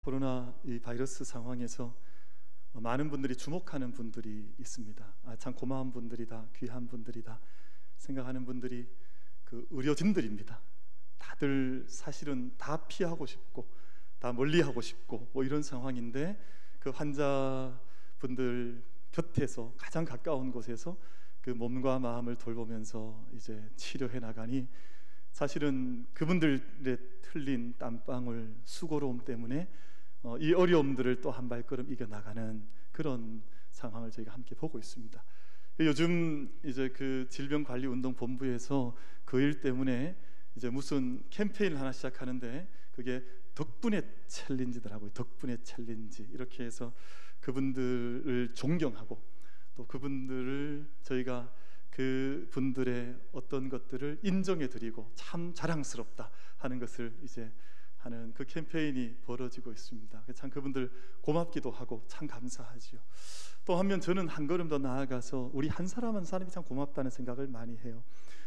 코로나 이 바이러스 상황에서 많은 분들이 주목하는 분들이 있습니다. 참 고마운 분들이다, 귀한 분들이다 생각하는 분들이 그 의료진들입니다. 다들 사실은 다 피하고 싶고 다 멀리하고 싶고 뭐 이런 상황인데, 그 환자분들 곁에서 가장 가까운 곳에서 그 몸과 마음을 돌보면서 이제 치료해 나가니, 사실은 그분들의 흘린 땀방울, 수고로움 때문에 이 어려움들을 또 한 발걸음 이겨 나가는 그런 상황을 저희가 함께 보고 있습니다. 요즘 이제 그 질병관리운동본부에서 그 일 때문에 이제 무슨 캠페인을 하나 시작하는데, 그게 덕분에 챌린지더라고요. 덕분에 챌린지. 이렇게 해서 그분들을 존경하고 또 그분들을 저희가 그분들의 어떤 것들을 인정해 드리고 참 자랑스럽다 하는 것을 이제 하는 그 캠페인이 벌어지고 있습니다. 참 그분들 고맙기도 하고 참 감사하지요. 또 한면 저는 한 걸음 더 나아가서 우리 한 사람 한 사람이 참 고맙다는 생각을 많이 해요.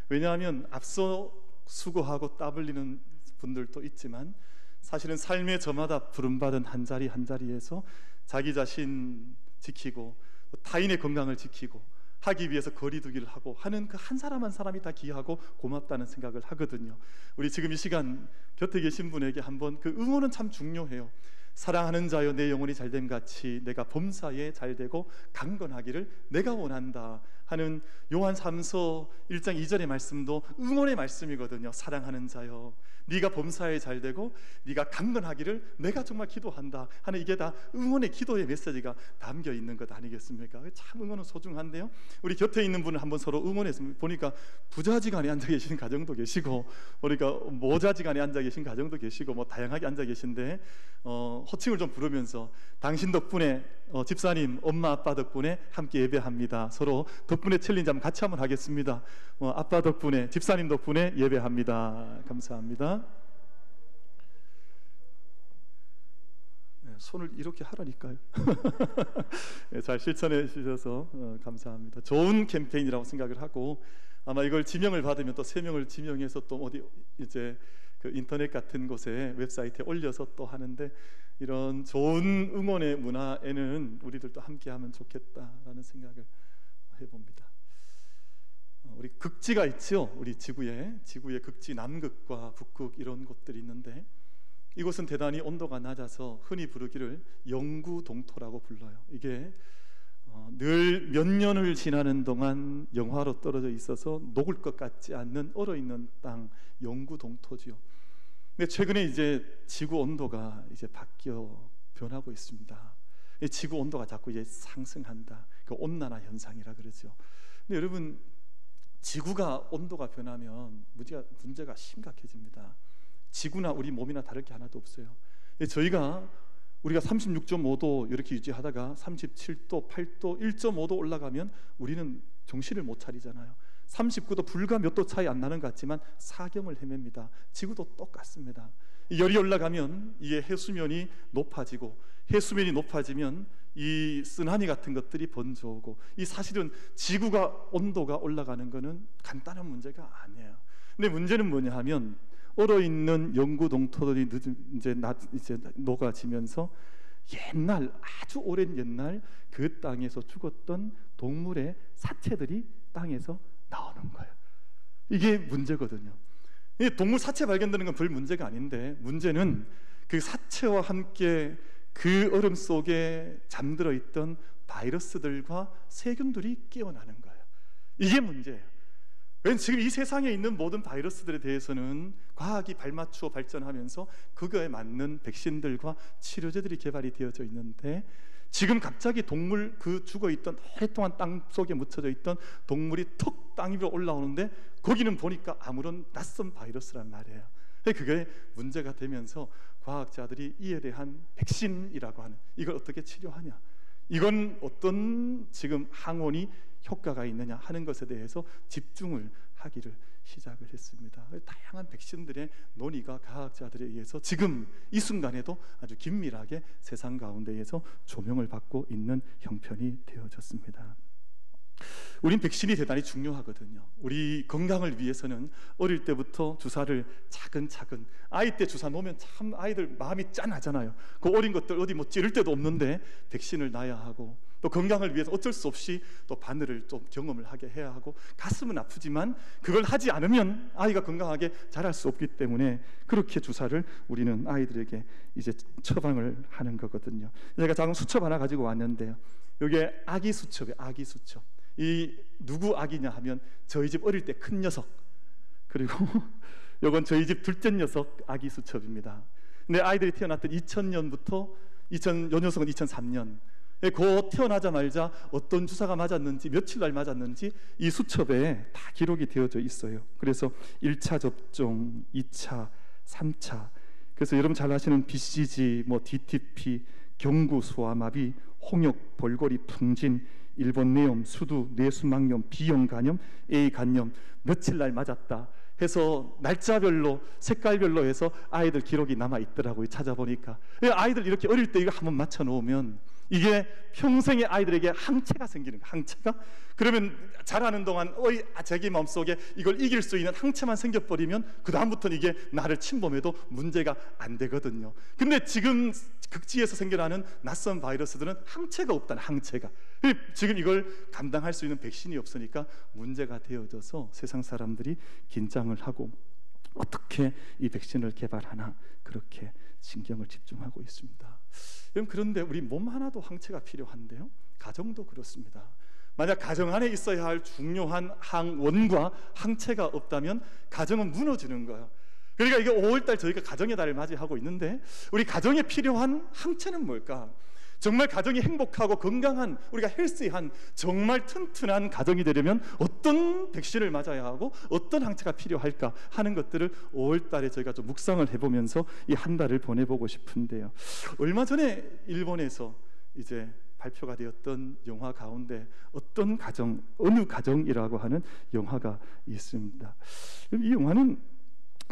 왜냐하면 앞서 수고하고 땀 흘리는 분들도 있지만, 사실은 삶의 저마다 부름받은 한 자리 한 자리에서 자기 자신 지키고 타인의 건강을 지키고 하기 위해서 거리두기를 하고 하는 그 한 사람 한 사람이 다 귀하고 고맙다는 생각을 하거든요. 우리 지금 이 시간 곁에 계신 분에게 한번 그 응원은 참 중요해요. 사랑하는 자여 내 영혼이 잘됨 같이 내가 범사에 잘되고 강건하기를 내가 원한다 하는 요한 3서 1장 2절의 말씀도 응원의 말씀이거든요. 사랑하는 자여 네가 범사에 잘되고 네가 강건하기를 내가 정말 기도한다 하는, 이게 다 응원의 기도의 메시지가 담겨 있는 것 아니겠습니까? 참 응원은 소중한데요, 우리 곁에 있는 분을 한번 서로 응원했습니다. 보니까 부자지간에 앉아 계신 가정도 계시고, 그러니까 모자지간에 앉아 계신 가정도 계시고, 뭐 다양하게 앉아 계신데 호칭을 좀 부르면서 당신 덕분에 집사님, 엄마, 아빠 덕분에 함께 예배합니다. 서로 덕분에 챌린지 한번 같이 한번 하겠습니다. 아빠 덕분에, 집사님 덕분에 예배합니다. 감사합니다. 네, 손을 이렇게 하라니까요. 네, 잘 실천해 주셔서 감사합니다. 좋은 캠페인이라고 생각을 하고, 아마 이걸 지명을 받으면 또 3명을 지명해서 또 어디 이제 그 인터넷 같은 곳에 웹사이트에 올려서 또 하는데, 이런 좋은 응원의 문화에는 우리들도 함께하면 좋겠다라는 생각을 해봅니다. 우리 극지가 있죠. 우리 지구에 극지, 남극과 북극 이런 곳들이 있는데, 이곳은 대단히 온도가 낮아서 흔히 부르기를 영구 동토라고 불러요. 이게 늘 몇 년을 지나는 동안 영하로 떨어져 있어서 녹을 것 같지 않는 얼어있는 땅, 영구 동토지요. 근데 최근에 이제 지구 온도가 이제 바뀌어 변하고 있습니다. 지구 온도가 자꾸 이제 상승한다. 그 온난화 현상이라 그러죠. 근데 여러분, 지구가 온도가 변하면 문제가 심각해집니다. 지구나 우리 몸이나 다를 게 하나도 없어요. 우리가 36.5도 이렇게 유지하다가 37도, 8도, 1.5도 올라가면 우리는 정신을 못 차리잖아요. 39도 불과 몇 도 차이 안 나는 것 같지만 사경을 헤맵니다. 지구도 똑같습니다. 열이 올라가면 이게 해수면이 높아지고, 해수면이 높아지면 이 쓰나미 같은 것들이 번져오고, 이 사실은 지구가 온도가 올라가는 것은 간단한 문제가 아니에요. 근데 문제는 뭐냐 하면, 얼어있는 영구 동토들이 이제 녹아지면서 옛날, 아주 오랜 옛날 그 땅에서 죽었던 동물의 사체들이 땅에서 나오는 거예요. 이게 문제거든요. 동물 사체 발견되는 건 별 문제가 아닌데, 문제는 그 사체와 함께 그 얼음 속에 잠들어 있던 바이러스들과 세균들이 깨어나는 거예요. 이게 문제예요. 왜냐하면 지금 이 세상에 있는 모든 바이러스들에 대해서는 과학이 발맞추어 발전하면서 그거에 맞는 백신들과 치료제들이 개발이 되어져 있는데, 지금 갑자기 동물, 그 죽어있던 오랫동안 땅 속에 묻혀져 있던 동물이 턱 땅 위로 올라오는데, 거기는 보니까 아무런 낯선 바이러스란 말이에요. 그게 문제가 되면서 과학자들이 이에 대한 백신이라고 하는, 이걸 어떻게 치료하냐, 이건 어떤 지금 항원이 효과가 있느냐 하는 것에 대해서 집중을 하기를 시작을 했습니다. 다양한 백신들의 논의가 과학자들에 의해서 지금 이 순간에도 아주 긴밀하게 세상 가운데에서 조명을 받고 있는 형편이 되어졌습니다. 우린 백신이 대단히 중요하거든요. 우리 건강을 위해서는 어릴 때부터 주사를 차근차근, 아이 때 주사 놓으면 참 아이들 마음이 짠하잖아요. 그 어린 것들 어디 뭐 찌를 데도 없는데 백신을 놔야 하고, 또 건강을 위해서 어쩔 수 없이 또 바늘을 좀 경험을 하게 해야 하고, 가슴은 아프지만 그걸 하지 않으면 아이가 건강하게 자랄 수 없기 때문에 그렇게 주사를 우리는 아이들에게 이제 처방을 하는 거거든요. 제가 작은 수첩 하나 가지고 왔는데요. 이게 아기 수첩이에요. 아기 수첩. 이 누구 아기냐 하면 저희 집 어릴 때 큰 녀석, 그리고 이건 저희 집 둘째 녀석 아기 수첩입니다. 근데 아이들이 태어났던 2000년부터 요 녀석은 2003년, 그 태어나자마자 어떤 주사가 맞았는지, 며칠 날 맞았는지 이 수첩에 다 기록이 되어져 있어요. 그래서 1차 접종, 2차, 3차, 그래서 여러분 잘 아시는 BCG, 뭐 DTP, 경구 소아마비, 홍역, 볼거리, 풍진, 일본 뇌염, 수두, 뇌수막염, B형 간염, A 간염, 며칠 날 맞았다 해서 날짜별로, 색깔별로 해서 아이들 기록이 남아 있더라고요. 찾아보니까 아이들 이렇게 어릴 때 이거 한번 맞춰 놓으면 이게 평생의 아이들에게 항체가 생기는 거예요. 항체가. 그러면 자라는 동안 자기 마음속에 이걸 이길 수 있는 항체만 생겨버리면 그 다음부터는 이게 나를 침범해도 문제가 안 되거든요. 근데 지금 극지에서 생겨나는 낯선 바이러스들은 항체가 없다는, 항체가. 지금 이걸 감당할 수 있는 백신이 없으니까 문제가 되어져서 세상 사람들이 긴장을 하고 어떻게 이 백신을 개발하나 그렇게 신경을 집중하고 있습니다. 그런데 우리 몸 하나도 항체가 필요한데요, 가정도 그렇습니다. 만약 가정 안에 있어야 할 중요한 항원과 항체가 없다면 가정은 무너지는 거예요. 그러니까 이게 5월달 저희가 가정의 달을 맞이하고 있는데, 우리 가정에 필요한 항체는 뭘까? 정말 가정이 행복하고 건강한, 우리가 헬스한 정말 튼튼한 가정이 되려면 어떤 백신을 맞아야 하고 어떤 항체가 필요할까 하는 것들을 5월 달에 저희가 좀 묵상을 해보면서 이 한 달을 보내보고 싶은데요. 얼마 전에 일본에서 이제 발표가 되었던 영화 가운데 어떤 가정, 어느 가정이라고 하는 영화가 있습니다. 이 영화는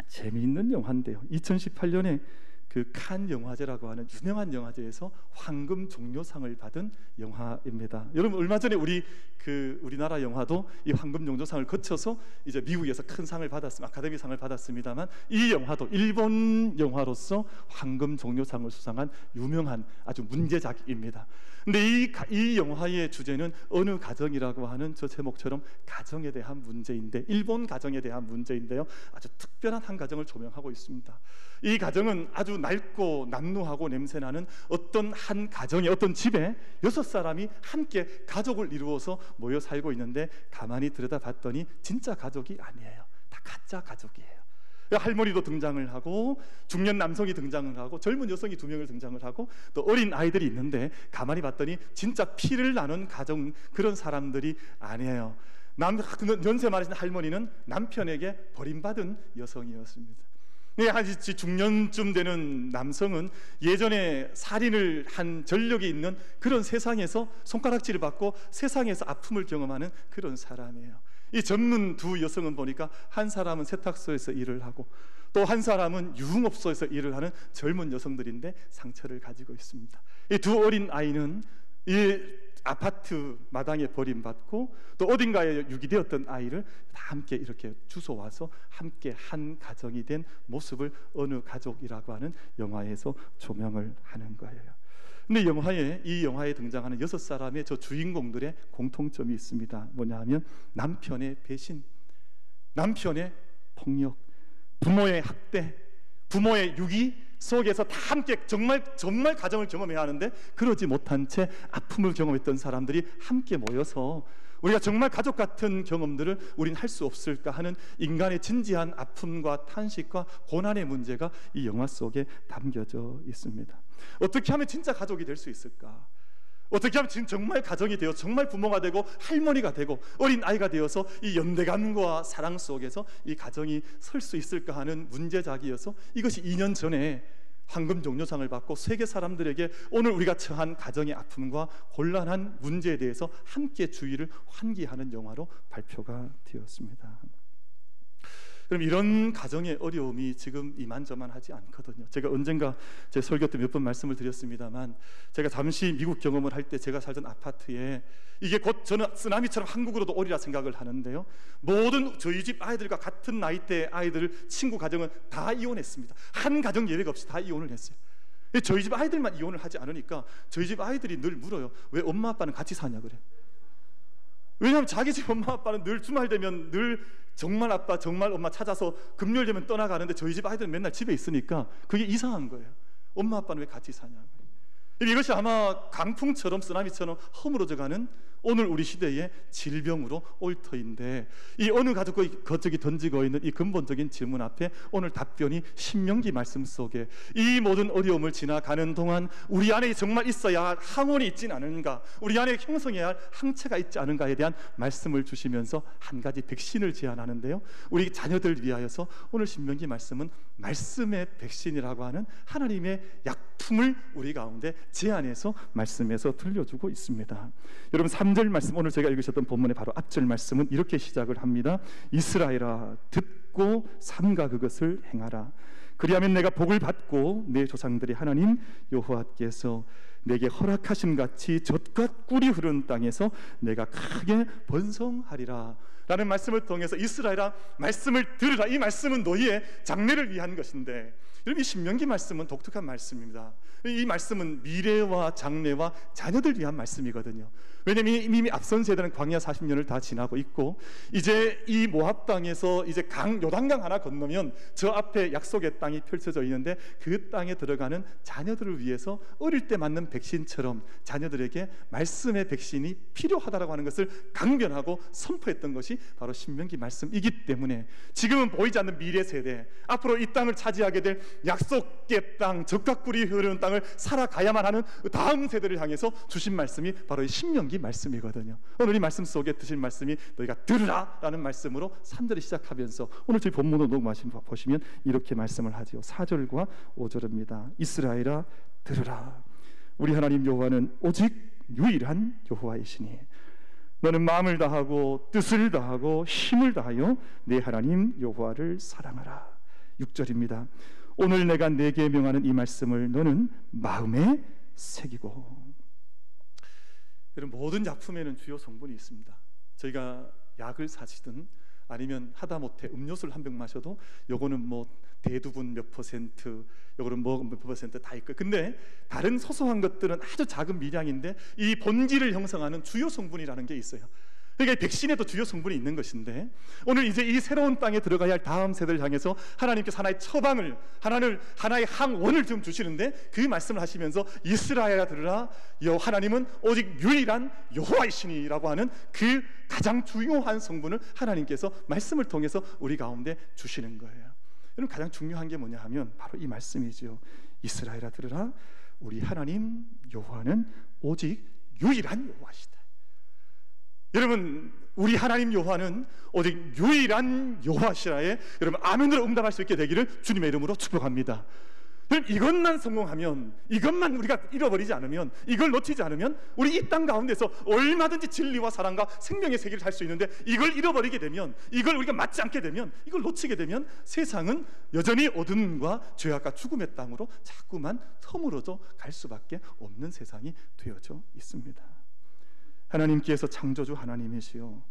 재미있는 영화인데요, 2018년에 그 칸 영화제라고 하는 유명한 영화제에서 황금 종려상을 받은 영화입니다. 여러분 얼마 전에 우리나라 영화도 이 황금 종려상을 거쳐서 이제 미국에서 큰 상을 받았습니다. 아카데미상을 받았습니다만, 이 영화도 일본 영화로서 황금 종려상을 수상한 유명한 아주 문제작입니다. 근데 이 영화의 주제는 어느 가정이라고 하는 저 제목처럼 가정에 대한 문제인데, 일본 가정에 대한 문제인데요, 아주 특별한 한 가정을 조명하고 있습니다. 이 가정은 아주 낡고 남루하고 냄새나는 어떤 한 가정에, 어떤 집에 6사람이 함께 가족을 이루어서 모여 살고 있는데, 가만히 들여다봤더니 진짜 가족이 아니에요. 다 가짜 가족이에요. 할머니도 등장을 하고, 중년 남성이 등장을 하고, 젊은 여성이 2명을 등장을 하고, 또 어린 아이들이 있는데 가만히 봤더니 진짜 피를 나눈 가정, 그런 사람들이 아니에요. 연세 많으신 할머니는 남편에게 버림받은 여성이었습니다. 한 중년쯤 되는 남성은 예전에 살인을 한 전력이 있는 그런 세상에서 손가락질을 받고 세상에서 아픔을 경험하는 그런 사람이에요. 이 젊은 두 여성은 보니까 한 사람은 세탁소에서 일을 하고 또 한 사람은 유흥업소에서 일을 하는 젊은 여성들인데 상처를 가지고 있습니다. 이 두 어린 아이는 이 아파트 마당에 버림받고 또 어딘가에 유기되었던 아이를 다 함께 이렇게 주워와서 함께 한 가정이 된 모습을 어느 가족이라고 하는 영화에서 조명을 하는 거예요. 근데 이 영화에 등장하는 6사람의 저 주인공들의 공통점이 있습니다. 뭐냐 하면 남편의 배신, 남편의 폭력, 부모의 학대, 부모의 유기 속에서 다 함께 정말 가정을 경험해야 하는데 그러지 못한 채 아픔을 경험했던 사람들이 함께 모여서 우리가 정말 가족 같은 경험들을 우린 할 수 없을까 하는 인간의 진지한 아픔과 탄식과 고난의 문제가 이 영화 속에 담겨져 있습니다. 어떻게 하면 진짜 가족이 될 수 있을까? 어떻게 하면 정말 가정이 되어 정말 부모가 되고 할머니가 되고 어린 아이가 되어서 이 연대감과 사랑 속에서 이 가정이 설 수 있을까 하는 문제작이어서, 이것이 2년 전에 황금 종려상을 받고 세계 사람들에게 오늘 우리가 처한 가정의 아픔과 곤란한 문제에 대해서 함께 주의를 환기하는 영화로 발표가 되었습니다. 그럼 이런 가정의 어려움이 지금 이만저만하지 않거든요. 제가 언젠가 제 설교 때 몇 번 말씀을 드렸습니다만, 제가 잠시 미국 경험을 할 때 제가 살던 아파트에, 이게 곧 저는 쓰나미처럼 한국으로도 오리라 생각을 하는데요, 모든 저희 집 아이들과 같은 나이대 아이들 친구 가정은 다 이혼했습니다. 한 가정 예외가 없이 다 이혼을 했어요. 저희 집 아이들만 이혼을 하지 않으니까 저희 집 아이들이 늘 물어요. 왜 엄마 아빠는 같이 사냐 그래. 왜냐하면 자기 집 엄마 아빠는 늘 주말 되면 늘 정말 아빠 정말 엄마 찾아서 금요일 되면 떠나가는데, 저희 집 아이들은 맨날 집에 있으니까 그게 이상한 거예요. 엄마 아빠는 왜 같이 사냐. 이것이 아마 강풍처럼 쓰나미처럼 허물어져가는 오늘 우리 시대의 질병으로 올 터인데, 이 어느 가족의 거적이 던지고 있는 이 근본적인 질문 앞에 오늘 답변이 신명기 말씀 속에, 이 모든 어려움을 지나가는 동안 우리 안에 정말 있어야 할 항원이 있진 않은가, 우리 안에 형성해야 할 항체가 있지 않은가에 대한 말씀을 주시면서 한 가지 백신을 제안하는데요, 우리 자녀들 위하여서 오늘 신명기 말씀은 말씀의 백신이라고 하는 하나님의 약품을 우리 가운데 제안해서 말씀에서 들려주고 있습니다. 여러분, 3절 말씀, 오늘 제가 읽으셨던 본문의 바로 앞절 말씀은 이렇게 시작을 합니다. 이스라엘아, 듣고 삼가 그것을 행하라. 그리하면 내가 복을 받고 내 조상들의 하나님 여호와께서 내게 허락하심 같이 젖과 꿀이 흐르는 땅에서 내가 크게 번성하리라 라는 말씀을 통해서, 이스라엘아 말씀을 들으라. 이 말씀은 너희의 장래를 위한 것인데, 여러분, 이 신명기 말씀은 독특한 말씀입니다. 이 말씀은 미래와 장래와 자녀들 위한 말씀이거든요. 왜냐하면 이미 앞선 세대는 광야 40년을 다 지나고 있고, 이제 이 모압 땅에서 이제 요단강 하나 건너면 저 앞에 약속의 땅이 펼쳐져 있는데, 그 땅에 들어가는 자녀들을 위해서 어릴 때 맞는 백신처럼 자녀들에게 말씀의 백신이 필요하다라고 하는 것을 강변하고 선포했던 것이 바로 신명기 말씀이기 때문에, 지금은 보이지 않는 미래 세대, 앞으로 이 땅을 차지하게 될 약속의 땅, 젖과 꿀이 흐르는 땅을 살아가야만 하는 다음 세대를 향해서 주신 말씀이 바로 이 신명기 말씀이거든요. 오늘 이 말씀 속에 드신 말씀이 너희가 들으라 라는 말씀으로 3절을 시작하면서, 오늘 저희 본문으로 보시면 이렇게 말씀을 하죠. 4절과 5절입니다. 이스라엘아 들으라. 우리 하나님 여호와는 오직 유일한 여호와이시니 너는 마음을 다하고 뜻을 다하고 힘을 다하여 내 하나님 여호와를 사랑하라. 6절입니다. 오늘 내가 네게 명하는 이 말씀을 너는 마음에 새기고. 여러분, 모든 약품에는 주요 성분이 있습니다. 저희가 약을 사시든 아니면 하다못해 음료수를 한 병 마셔도 요거는 뭐 대두분 몇 %, 요거는 뭐 몇 % 다 있고, 근데 다른 소소한 것들은 아주 작은 미량인데 이 본질을 형성하는 주요 성분이라는 게 있어요. 그러니까 백신에도 주요 성분이 있는 것인데, 오늘 이제 이 새로운 땅에 들어가야 할 다음 세대를 향해서 하나님께서 하나의 처방을, 하나의 항원을 좀 주시는데, 그 말씀을 하시면서 이스라엘아 들으라, 하나님은 오직 유일한 여호와이시니라고 하는 그 가장 중요한 성분을 하나님께서 말씀을 통해서 우리 가운데 주시는 거예요. 여러분, 가장 중요한 게 뭐냐 하면 바로 이 말씀이죠. 이스라엘아 들으라, 우리 하나님 여호와는 오직 유일한 여호와시다. 여러분, 우리 하나님 여호와는 오직 유일한 여호와시라에 여러분 아멘으로 응답할 수 있게 되기를 주님의 이름으로 축복합니다. 여러분, 이것만 성공하면, 이것만 우리가 잃어버리지 않으면, 이걸 놓치지 않으면 우리 이 땅 가운데서 얼마든지 진리와 사랑과 생명의 세계를 살 수 있는데, 이걸 잃어버리게 되면, 이걸 우리가 맞지 않게 되면, 이걸 놓치게 되면 세상은 여전히 어둠과 죄악과 죽음의 땅으로 자꾸만 허물어져 갈 수밖에 없는 세상이 되어져 있습니다. 하나님께서 창조주 하나님이시요,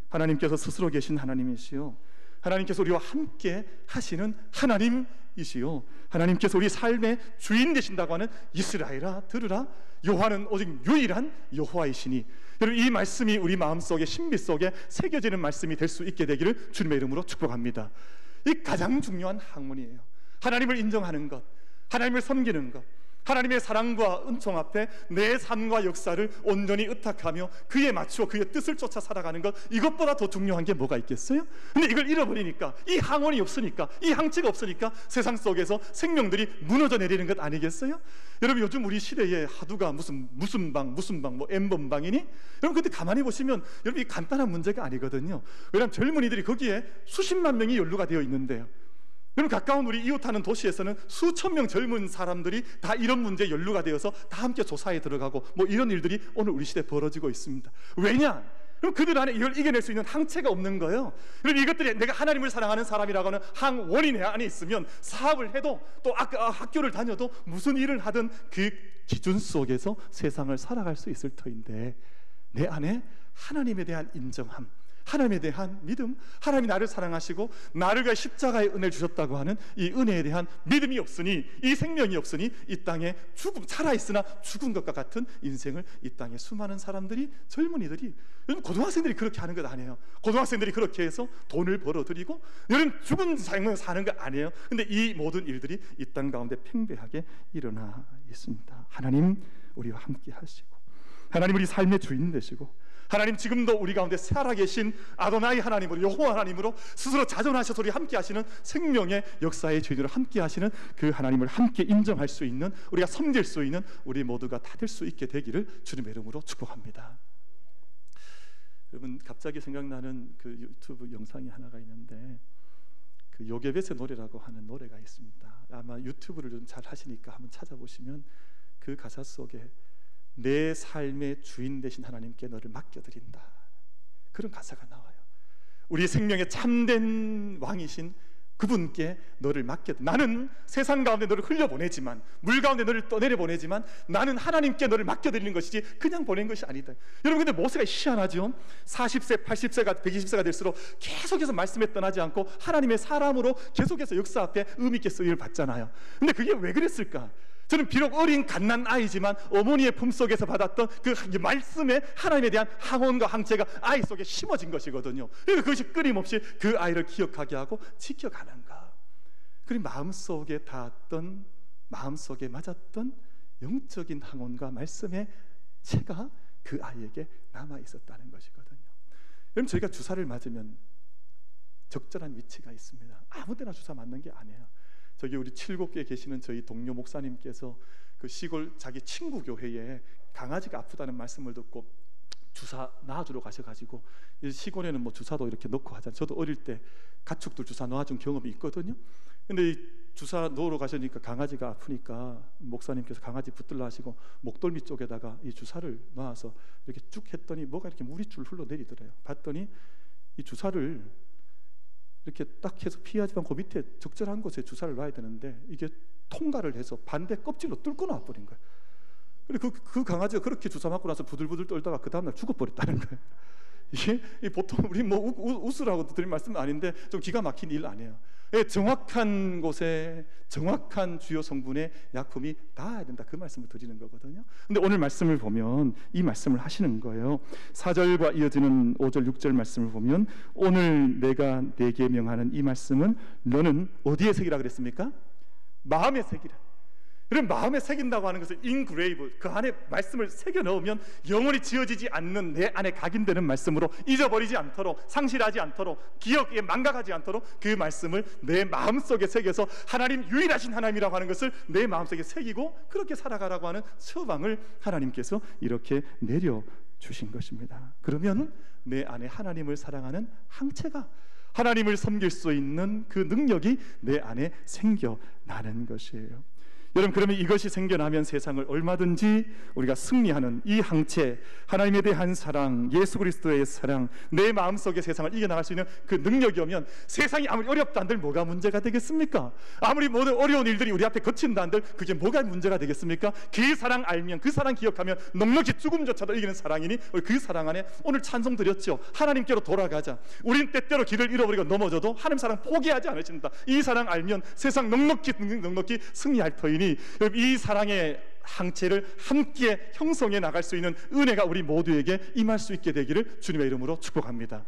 하나님께서 스스로 계신 하나님이시요, 하나님께서 우리와 함께 하시는 하나님이시요, 하나님께서 우리 삶의 주인 되신다고 하는 이스라엘아 들으라, 여호와는 오직 유일한 여호와이시니. 여러분, 이 말씀이 우리 마음속에 신비 속에 새겨지는 말씀이 될 수 있게 되기를 주님의 이름으로 축복합니다. 이 가장 중요한 학문이에요. 하나님을 인정하는 것, 하나님을 섬기는 것, 하나님의 사랑과 은총 앞에 내 삶과 역사를 온전히 의탁하며 그에 맞추어 그의 뜻을 쫓아 살아가는 것, 이것보다 더 중요한 게 뭐가 있겠어요? 근데 이걸 잃어버리니까, 이 항원이 없으니까, 이 항체가 없으니까 세상 속에서 생명들이 무너져 내리는 것 아니겠어요? 여러분, 요즘 우리 시대에 하두가 무슨 방 뭐 N번방이니? 여러분, 근데 가만히 보시면 여러분, 이 간단한 문제가 아니거든요. 왜냐하면 젊은이들이 거기에 수십만 명이 연루가 되어 있는데요, 여러분, 가까운 우리 이웃하는 도시에서는 수천 명 젊은 사람들이 다 이런 문제에 연루가 되어서 다 함께 조사에 들어가고 뭐 이런 일들이 오늘 우리 시대에 벌어지고 있습니다. 왜냐? 그럼 그들 안에 이걸 이겨낼 수 있는 항체가 없는 거예요. 그럼 이것들이 내가 하나님을 사랑하는 사람이라고 하는 항원이 내 안에 있으면 사업을 해도 또 학교를 다녀도 무슨 일을 하든 그 기준 속에서 세상을 살아갈 수 있을 터인데, 내 안에 하나님에 대한 인정함, 하나님에 대한 믿음, 하나님이 나를 사랑하시고 나를 위해 십자가의 은혜를 주셨다고 하는 이 은혜에 대한 믿음이 없으니, 이 생명이 없으니 이 땅에 살아있으나 죽은 것과 같은 인생을 이 땅에 수많은 사람들이, 젊은이들이, 여러분 고등학생들이 그렇게 하는 것 아니에요. 고등학생들이 그렇게 해서 돈을 벌어들이고 여러분 죽은 삶을 사는 거 아니에요. 근데 이 모든 일들이 이 땅 가운데 팽배하게 일어나 있습니다. 하나님 우리와 함께 하시고, 하나님 우리 삶의 주인 되시고, 하나님 지금도 우리 가운데 살아계신 아도나이 하나님으로, 여호와 하나님으로 스스로 자존하셔서 우리 함께 하시는 생명의 역사의 주인으로 함께 하시는 그 하나님을 함께 인정할 수 있는, 우리가 섬길 수 있는 우리 모두가 다 될 수 있게 되기를 주님의 이름으로 축복합니다. 여러분, 갑자기 생각나는 그 유튜브 영상이 하나가 있는데, 그 요게벳의 노래라고 하는 노래가 있습니다. 아마 유튜브를 좀 잘 하시니까 한번 찾아보시면 그 가사 속에 내 삶의 주인 되신 하나님께 너를 맡겨드린다, 그런 가사가 나와요. 우리 생명의 참된 왕이신 그분께 너를 맡겨, 나는 세상 가운데 너를 흘려보내지만, 물 가운데 너를 떠내려보내지만 나는 하나님께 너를 맡겨드리는 것이지 그냥 보낸 것이 아니다. 여러분, 근데 모세가 희한하죠. 40세, 80세가, 120세가 될수록 계속해서 말씀에 떠나지 않고 하나님의 사람으로 계속해서 역사 앞에 의미 있게 쓰임을 받잖아요. 근데 그게 왜 그랬을까? 저는 비록 어린 갓난아이지만 어머니의 품속에서 받았던 그 말씀에 하나님에 대한 항원과 항체가 아이 속에 심어진 것이거든요. 그러니까 그것이 끊임없이 그 아이를 기억하게 하고 지켜가는가. 그리고 마음속에 닿았던, 마음속에 맞았던 영적인 항원과 말씀의 체가 그 아이에게 남아있었다는 것이거든요. 여러분, 저희가 주사를 맞으면 적절한 위치가 있습니다. 아무데나 주사 맞는 게 아니에요. 저기 우리 칠곡교에 계시는 저희 동료 목사님께서 그 시골 자기 친구 교회에 강아지가 아프다는 말씀을 듣고 주사 놔주러 가셔가지고, 시골에는 뭐 주사도 이렇게 넣고 하잖아요. 저도 어릴 때 가축들 주사 놔준 경험이 있거든요. 근데 이 주사 놓으러 가시니까 강아지가 아프니까 목사님께서 강아지 붙들라 하시고 목덜미 쪽에다가 이 주사를 놔서 이렇게 쭉 했더니 뭐가 이렇게 물이 줄 흘러내리더래요. 봤더니 이 주사를 이렇게 딱 해서 피하지만 그 밑에 적절한 곳에 주사를 놔야 되는데 이게 통과를 해서 반대 껍질로 뚫고 나와버린 거예요. 그리고 그 강아지가 그렇게 주사 맞고 나서 부들부들 떨다가 그 다음날 죽어버렸다는 거예요. 이게 보통 우리 뭐 웃으라고 드린 말씀은 아닌데 좀 기가 막힌 일 아니에요. 정확한 곳에 정확한 주요 성분의 약품이 닿아야 된다, 그 말씀을 드리는 거거든요. 근데 오늘 말씀을 보면 이 말씀을 하시는 거예요. 4절과 이어지는 5절 6절 말씀을 보면 오늘 내가 네게 명하는 이 말씀은 너는 어디에 새기라 그랬습니까? 마음에 새기라. 그럼 마음에 새긴다고 하는 것은 인그레이브, 그 안에 말씀을 새겨 넣으면 영원히 지워지지 않는 내 안에 각인되는 말씀으로 잊어버리지 않도록, 상실하지 않도록, 기억에 망각하지 않도록 그 말씀을 내 마음속에 새겨서 하나님, 유일하신 하나님이라고 하는 것을 내 마음속에 새기고 그렇게 살아가라고 하는 처방을 하나님께서 이렇게 내려주신 것입니다. 그러면 내 안에 하나님을 사랑하는 항체가, 하나님을 섬길 수 있는 그 능력이 내 안에 생겨나는 것이에요. 여러분, 그러면 이것이 생겨나면 세상을 얼마든지 우리가 승리하는 이 항체, 하나님에 대한 사랑, 예수 그리스도의 사랑, 내 마음속에 세상을 이겨나갈 수 있는 그 능력이 오면 세상이 아무리 어렵다 한들 뭐가 문제가 되겠습니까? 아무리 모든 어려운 일들이 우리 앞에 거친다 한들 그게 뭐가 문제가 되겠습니까? 그 사랑 알면, 그 사랑 기억하면 넉넉히 죽음조차도 이기는 사랑이니 그 사랑 안에 오늘 찬송 드렸죠. 하나님께로 돌아가자. 우린 때때로 길을 잃어버리고 넘어져도 하나님 사랑 포기하지 않으신다. 이 사랑 알면 세상 넉넉히 승리할 터이니 이 사랑의 항체를 함께 형성해 나갈 수 있는 은혜가 우리 모두에게 임할 수 있게 되기를 주님의 이름으로 축복합니다.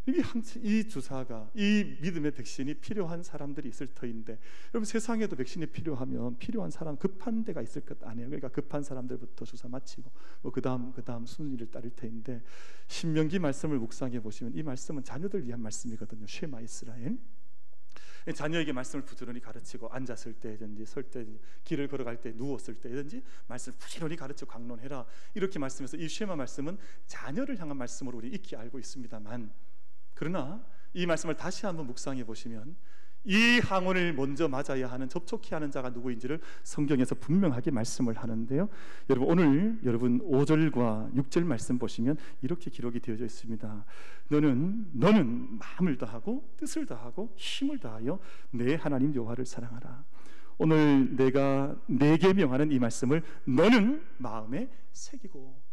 이 주사가, 이 믿음의 백신이 필요한 사람들이 있을 터인데, 여러분, 세상에도 백신이 필요하면 필요한 사람, 급한 데가 있을 것 아니에요. 그러니까 급한 사람들부터 주사 마치고 뭐 그 다음 순위를 따를 터인데, 신명기 말씀을 묵상해 보시면 이 말씀은 자녀들 위한 말씀이거든요. 쉐마 이스라엘. 자녀에게 말씀을 부지런히 가르치고, 앉았을 때든지 설 때, 길을 걸어갈 때, 누웠을 때든지 말씀을 부지런히 가르치고 강론해라, 이렇게 말씀해서 이 쉐마 말씀은 자녀를 향한 말씀으로 우리 익히 알고 있습니다만, 그러나 이 말씀을 다시 한번 묵상해 보시면 이 항원을 먼저 맞아야 하는, 접촉해야 하는 자가 누구인지를 성경에서 분명하게 말씀을 하는데요. 여러분, 오늘 여러분 5절과 6절 말씀 보시면 이렇게 기록이 되어져 있습니다. 너는 마음을 다하고 뜻을 다하고 힘을 다하여 내 하나님 여호와를 사랑하라. 오늘 내가 내게 명하는 이 말씀을 너는 마음에 새기고,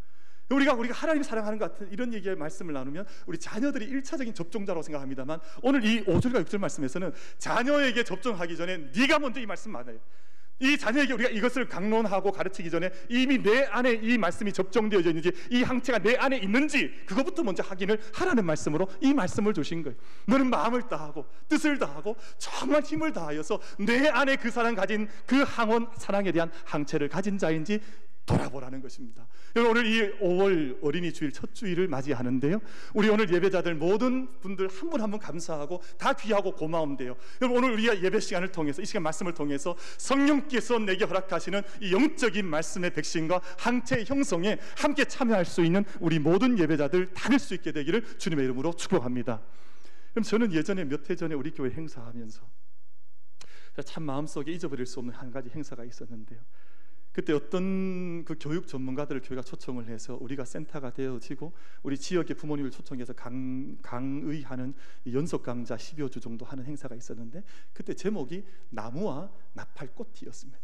우리가 하나님 사랑하는 것 같은 이런 얘기의 말씀을 나누면 우리 자녀들이 1차적인 접종자라고 생각합니다만, 오늘 이 5절과 6절 말씀에서는 자녀에게 접종하기 전에 네가 먼저 이 말씀 많아요. 이 자녀에게 우리가 이것을 강론하고 가르치기 전에 이미 내 안에 이 말씀이 접종되어 있는지, 이 항체가 내 안에 있는지, 그것부터 먼저 확인을 하라는 말씀으로 이 말씀을 주신 거예요. 너는 마음을 다하고 뜻을 다하고 정말 힘을 다하여서 내 안에 그 사람 가진 그 항원, 사랑에 대한 항체를 가진 자인지 돌아보라는 것입니다. 오늘 이 5월 어린이 주일 첫 주일을 맞이하는데요, 우리 오늘 예배자들 모든 분들 한 분 한 분 감사하고 다 귀하고 고마운데요, 여러분, 오늘 우리가 예배 시간을 통해서, 이 시간 말씀을 통해서 성령께서 내게 허락하시는 이 영적인 말씀의 백신과 항체의 형성에 함께 참여할 수 있는 우리 모든 예배자들 다 될 수 있게 되기를 주님의 이름으로 축복합니다. 그럼 저는 예전에 몇 해 전에 우리 교회 행사하면서 참 마음속에 잊어버릴 수 없는 한 가지 행사가 있었는데요, 그때 어떤 그 교육 전문가들을 교회가 초청을 해서 우리가 센터가 되어지고 우리 지역의 부모님을 초청해서 강의하는 연속 강좌 10여 주 정도 하는 행사가 있었는데, 그때 제목이 나무와 나팔꽃이었습니다.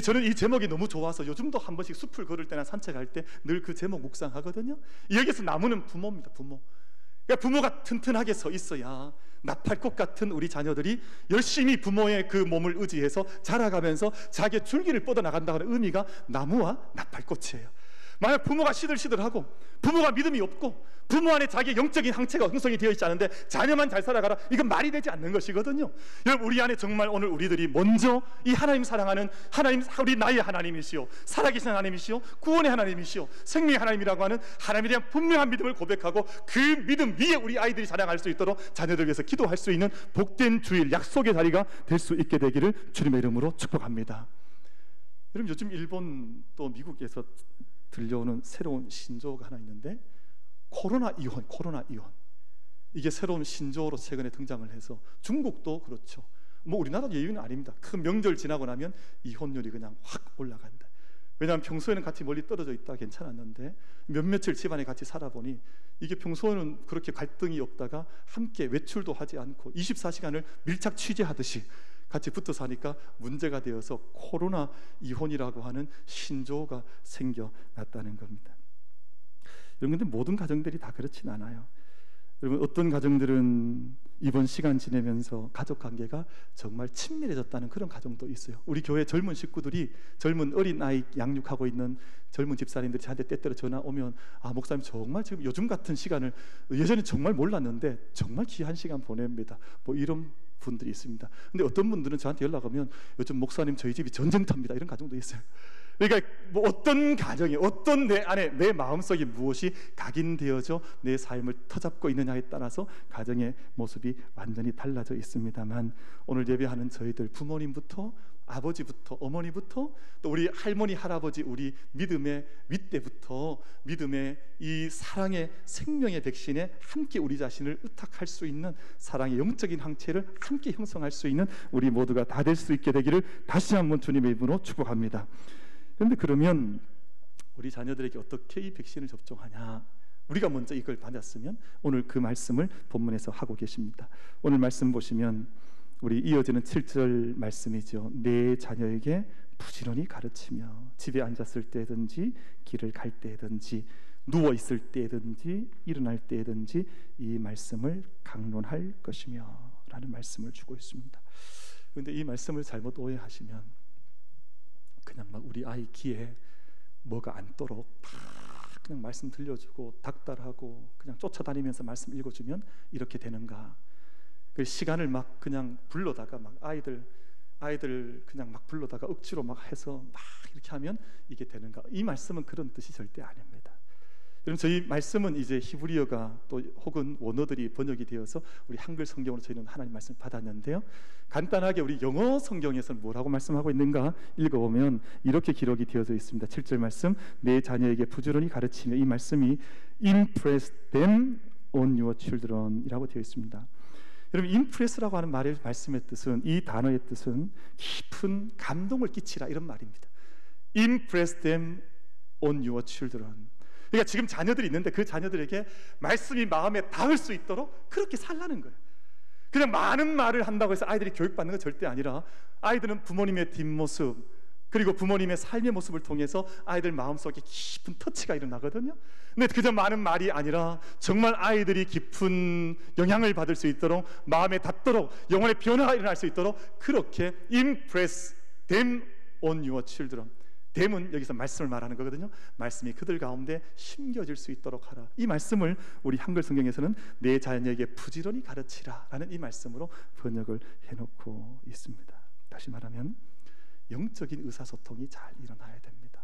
저는 이 제목이 너무 좋아서 요즘도 한 번씩 숲을 걸을 때나 산책할 때 늘 그 제목 묵상하거든요. 여기서 나무는 부모입니다. 그러니까 부모가 튼튼하게 서 있어야 나팔꽃 같은 우리 자녀들이 열심히 부모의 그 몸을 의지해서 자라가면서 자기의 줄기를 뻗어나간다는 의미가 나무와 나팔꽃이에요. 만약 부모가 시들시들하고 부모가 믿음이 없고 부모 안에 자기의 영적인 항체가 형성이 되어 있지 않은데 자녀만 잘 살아가라, 이건 말이 되지 않는 것이거든요. 여러분, 우리 안에 정말 오늘 우리들이 먼저 이 하나님 사랑하는 하나님, 우리 나의 하나님이시오, 살아계신 하나님이시오, 구원의 하나님이시오, 생명의 하나님이라고 하는 하나님에 대한 분명한 믿음을 고백하고 그 믿음 위에 우리 아이들이 자라갈 수 있도록 자녀들 위해서 기도할 수 있는 복된 주일, 약속의 자리가 될 수 있게 되기를 주님의 이름으로 축복합니다. 여러분, 요즘 일본 또 미국에서 들려오는 새로운 신조어가 하나 있는데 코로나 이혼. 이게 새로운 신조어로 최근에 등장을 해서 중국도 그렇죠. 뭐 우리나라도 예외는 아닙니다. 큰 명절 지나고 나면 이혼율이 그냥 확 올라간다. 왜냐하면 평소에는 같이 멀리 떨어져 있다 괜찮았는데 며칠 집안에 같이 살아보니 이게 평소에는 그렇게 갈등이 없다가 함께 외출도 하지 않고 24시간을 밀착 취재하듯이 같이 붙어 사니까 문제가 되어서 코로나 이혼이라고 하는 신조어가 생겨났다는 겁니다. 여러분, 근데 모든 가정들이 다 그렇진 않아요. 여러분, 어떤 가정들은 이번 시간 지내면서 가족 관계가 정말 친밀해졌다는 그런 가정도 있어요. 우리 교회 젊은 식구들이, 젊은 어린 아이 양육하고 있는 젊은 집사님들이 저한테 때때로 전화 오면, 아, 목사님 정말 지금 요즘 같은 시간을 예전에 정말 몰랐는데 정말 귀한 시간 보냅니다, 뭐 이런 분들이 있습니다. 근데 어떤 분들은 저한테 연락 오면 요즘 목사님 저희 집이 전쟁터입니다, 이런 가정도 있어요. 그러니까 뭐 어떤 가정이, 어떤 내 안에 내 마음속에 무엇이 각인되어져 내 삶을 터잡고 있느냐에 따라서 가정의 모습이 완전히 달라져 있습니다만, 오늘 예배하는 저희들 부모님부터 아버지부터 어머니부터 또 우리 할머니 할아버지, 우리 믿음의 윗대부터 믿음의 이 사랑의 생명의 백신에 함께 우리 자신을 의탁할 수 있는 사랑의 영적인 항체를 함께 형성할 수 있는 우리 모두가 다 될 수 있게 되기를 다시 한번 주님의 이름으로 축복합니다. 그런데 그러면 우리 자녀들에게 어떻게 이 백신을 접종하냐? 우리가 먼저 이걸 받았으면 오늘 그 말씀을 본문에서 하고 계십니다. 오늘 말씀 보시면 우리 이어지는 7절 말씀이죠. 내 자녀에게 부지런히 가르치며 집에 앉았을 때든지 길을 갈 때든지 누워 있을 때든지 일어날 때든지 이 말씀을 강론할 것이며 라는 말씀을 주고 있습니다. 그런데 이 말씀을 잘못 오해하시면 그냥 막 우리 아이 귀에 뭐가 앉도록 막 그냥 말씀 들려주고 닥달하고 그냥 쫓아다니면서 말씀 읽어주면 이렇게 되는가? 그 시간을 막 그냥 불러다가 막 아이들 그냥 막 불러다가 억지로 막 해서 막 이렇게 하면 이게 되는가? 이 말씀은 그런 뜻이 절대 아닙니다. 여러분, 저희 말씀은 이제 히브리어가 또 혹은 원어들이 번역이 되어서 우리 한글 성경으로 저희는 하나님 말씀 받았는데요, 간단하게 우리 영어 성경에서는 뭐라고 말씀하고 있는가 읽어보면 이렇게 기록이 되어져 있습니다. 7절 말씀, 내 자녀에게 부지런히 가르치며, 이 말씀이 impress them on your children 이라고 되어 있습니다. 여러분, 임프레스라고 하는 말씀의 뜻은, 이 단어의 뜻은 깊은 감동을 끼치라, 이런 말입니다. Impress them on your children. 그러니까 지금 자녀들이 있는데 그 자녀들에게 말씀이 마음에 닿을 수 있도록 그렇게 살라는 거예요. 그냥 많은 말을 한다고 해서 아이들이 교육받는 건 절대 아니라, 아이들은 부모님의 뒷모습, 그리고 부모님의 삶의 모습을 통해서 아이들 마음속에 깊은 터치가 일어나거든요. 근데 그저 많은 말이 아니라 정말 아이들이 깊은 영향을 받을 수 있도록, 마음에 닿도록, 영혼의 변화가 일어날 수 있도록 그렇게 impress them on your children. them은 여기서 말씀을 말하는 거거든요. 말씀이 그들 가운데 심겨질 수 있도록 하라. 이 말씀을 우리 한글 성경에서는 내 자녀에게 부지런히 가르치라 라는 이 말씀으로 번역을 해놓고 있습니다. 다시 말하면 영적인 의사소통이 잘 일어나야 됩니다.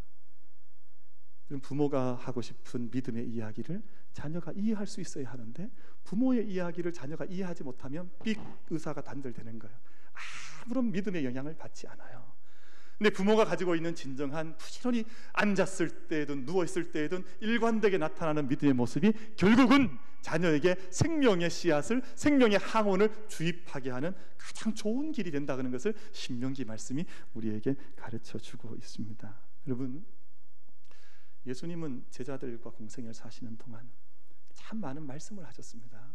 부모가 하고 싶은 믿음의 이야기를 자녀가 이해할 수 있어야 하는데, 부모의 이야기를 자녀가 이해하지 못하면 삑 의사가 단절되는 거예요. 아무런 믿음의 영향을 받지 않아요. 근데 부모가 가지고 있는 진정한, 부지런히 앉았을 때든 누워있을 때든 일관되게 나타나는 믿음의 모습이 결국은 자녀에게 생명의 씨앗을, 생명의 항원을 주입하게 하는 가장 좋은 길이 된다는 것을 신명기 말씀이 우리에게 가르쳐주고 있습니다. 여러분, 예수님은 제자들과 공생애를 사시는 동안 참 많은 말씀을 하셨습니다.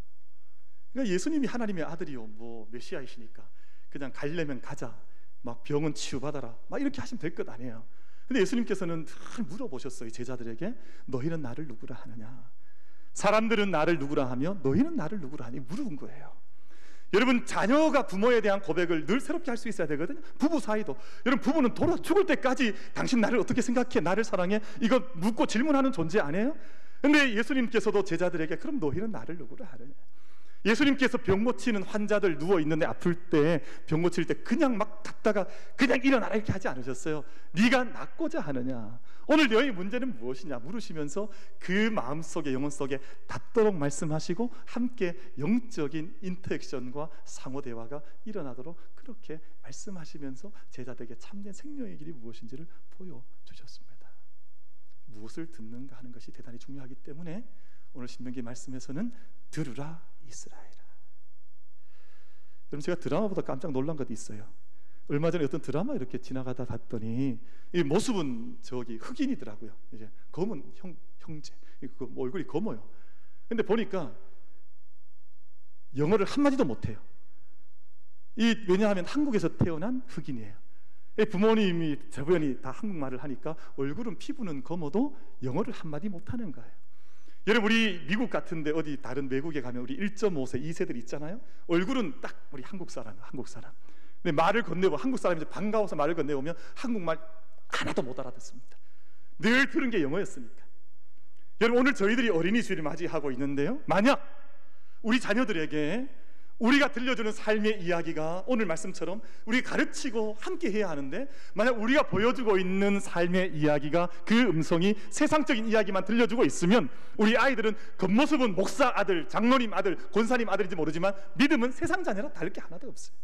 그러니까 예수님이 하나님의 아들이요, 뭐 메시아이시니까 그냥 가려면 가자, 막 병은 치유받아라, 막 이렇게 하시면 될 것 아니에요. 근데 예수님께서는 늘 물어보셨어요. 제자들에게 너희는 나를 누구라 하느냐, 사람들은 나를 누구라 하며 너희는 나를 누구라 하니, 물은 거예요. 여러분, 자녀가 부모에 대한 고백을 늘 새롭게 할 수 있어야 되거든요. 부부 사이도, 여러분, 부부는 돌아 죽을 때까지 당신 나를 어떻게 생각해, 나를 사랑해, 이거 묻고 질문하는 존재 아니에요? 근데 예수님께서도 제자들에게 그럼 너희는 나를 누구라 하느냐. 예수님께서 병 고치는 환자들 누워있는데, 아플 때 병 고칠 때 그냥 막 갔다가 그냥 일어나라 이렇게 하지 않으셨어요. 네가 낫고자 하느냐, 오늘 너희 문제는 무엇이냐 물으시면서 그 마음속에, 영혼 속에 닿도록 말씀하시고 함께 영적인 인터액션과 상호대화가 일어나도록 그렇게 말씀하시면서 제자들에게 참된 생명의 길이 무엇인지를 보여주셨습니다. 무엇을 듣는가 하는 것이 대단히 중요하기 때문에 오늘 신명기 말씀에서는 들으라 이스라엘아. 여러분, 제가 드라마보다 깜짝 놀란 것도 있어요. 얼마 전에 어떤 드라마 이렇게 지나가다 봤더니 이 모습은 저기 흑인이더라고요. 이제 검은 형제, 얼굴이 검어요. 근데 보니까 영어를 한마디도 못해요. 왜냐하면 한국에서 태어난 흑인이에요. 부모님이 대부분이 다 한국말을 하니까 얼굴은, 피부는 검어도 영어를 한마디 못하는 거예요. 여러분, 우리 미국 같은데 어디 다른 외국에 가면 우리 1.5세, 2세들 있잖아요. 얼굴은 딱 우리 한국 사람. 근데 말을 건네고, 한국 사람이 반가워서 말을 건네오면 한국말 하나도 못 알아듣습니다. 늘 들은 게 영어였으니까. 여러분, 오늘 저희들이 어린이 주일을 맞이하고 있는데요, 만약 우리 자녀들에게 우리가 들려주는 삶의 이야기가 오늘 말씀처럼 우리 가르치고 함께 해야 하는데, 만약 우리가 보여주고 있는 삶의 이야기가, 그 음성이 세상적인 이야기만 들려주고 있으면 우리 아이들은 겉모습은 목사 아들, 장로님 아들, 권사님 아들인지 모르지만 믿음은 세상 자녀랑 다를 게 하나도 없어요.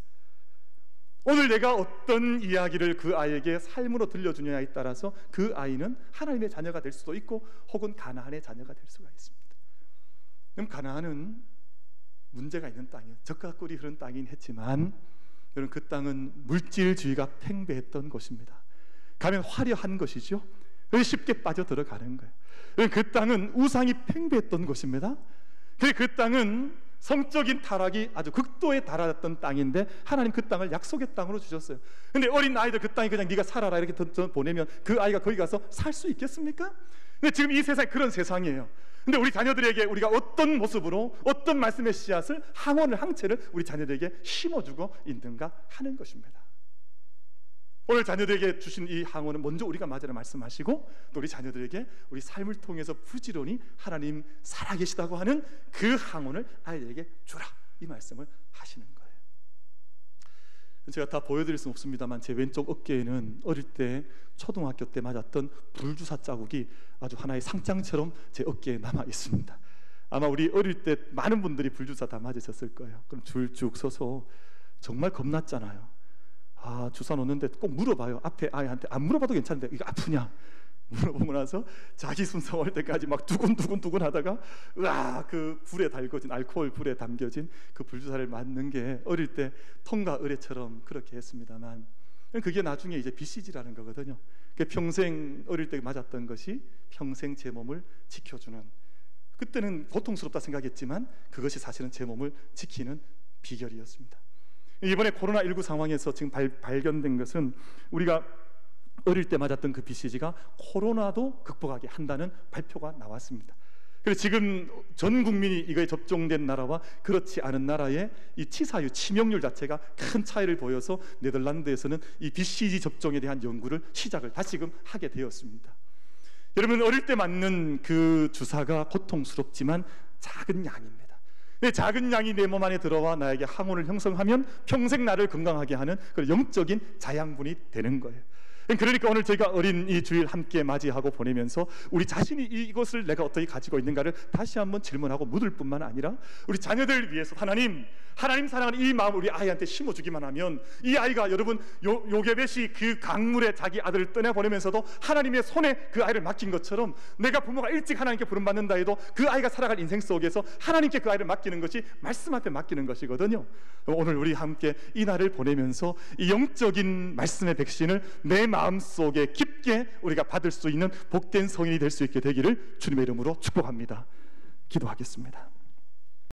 오늘 내가 어떤 이야기를 그 아이에게 삶으로 들려주느냐에 따라서 그 아이는 하나님의 자녀가 될 수도 있고 혹은 가나안의 자녀가 될 수가 있습니다. 그럼 가나안은 문제가 있는 땅이에요. 젖과 꿀이 흐르는 땅이긴 했지만, 여러분, 그 땅은 물질주의가 팽배했던 곳입니다. 가면 화려한 것이죠. 쉽게 빠져들어가는 거예요. 그 땅은 우상이 팽배했던 곳입니다. 그 땅은 성적인 타락이 아주 극도에 달했던 땅인데 하나님 그 땅을 약속의 땅으로 주셨어요. 근데 어린 아이들 그 땅에 그냥 네가 살아라 이렇게 보내면 그 아이가 거기 가서 살 수 있겠습니까? 근데 지금 이 세상이 그런 세상이에요. 근데 우리 자녀들에게 우리가 어떤 모습으로, 어떤 말씀의 씨앗을, 항원을, 항체를 우리 자녀들에게 심어주고 있는가 하는 것입니다. 오늘 자녀들에게 주신 이 항원은 먼저 우리가 맞으라 말씀하시고, 또 우리 자녀들에게 우리 삶을 통해서 부지런히 하나님 살아계시다고 하는 그 항원을 아이들에게 주라, 이 말씀을 하시는 거예요. 제가 다 보여드릴 수는 없습니다만, 제 왼쪽 어깨에는 어릴 때 초등학교 때 맞았던 불주사 자국이 아주 하나의 상장처럼 제 어깨에 남아 있습니다. 아마 우리 어릴 때 많은 분들이 불주사 다 맞으셨을 거예요. 그럼 줄 쭉 서서 정말 겁났잖아요. 주사 놓는데 꼭 물어봐요. 앞에 아이한테. 안 물어봐도 괜찮은데 이거 아프냐? 물어보고 나서 자기 순서 올 때까지 막 두근두근 하다가 그 불에 달궈진 알코올 불에 담겨진 그 불주사를 맞는 게 어릴 때 통과 의례처럼 그렇게 했습니다만, 그게 나중에 이제 BCG라는 거거든요. 평생 어릴 때 맞았던 것이 평생 제 몸을 지켜주는, 그때는 고통스럽다 생각했지만 그것이 사실은 제 몸을 지키는 비결이었습니다. 이번에 코로나19 상황에서 지금 발견된 것은 우리가 어릴 때 맞았던 그 BCG가 코로나도 극복하게 한다는 발표가 나왔습니다. 그래서 지금 전 국민이 이거에 접종된 나라와 그렇지 않은 나라의 이 치사율, 치명률 자체가 큰 차이를 보여서 네덜란드에서는 이 BCG 접종에 대한 연구를 시작을 다시금 하게 되었습니다. 여러분, 어릴 때 맞는 그 주사가 고통스럽지만 작은 양입니다. 작은 양이 내 몸 안에 들어와 나에게 항원을 형성하면 평생 나를 건강하게 하는 그런 영적인 자양분이 되는 거예요. 그러니까 오늘 저희가 어린 이 주일 함께 맞이하고 보내면서 우리 자신이 이것을 내가 어떻게 가지고 있는가를 다시 한번 질문하고 묻을 뿐만 아니라 우리 자녀들을 위해서 하나님 사랑하는 이 마음을 우리 아이한테 심어주기만 하면 이 아이가, 여러분, 요게벳이 그 강물에 자기 아들을 떠내보내면서도 하나님의 손에 그 아이를 맡긴 것처럼 내가 부모가 일찍 하나님께 부름받는다 해도 그 아이가 살아갈 인생 속에서 하나님께 그 아이를 맡기는 것이 말씀 앞에 맡기는 것이거든요. 오늘 우리 함께 이 날을 보내면서 이 영적인 말씀의 백신을 내 마음속에 깊게 우리가 받을 수 있는 복된 성인이 될 수 있게 되기를 주님의 이름으로 축복합니다. 기도하겠습니다.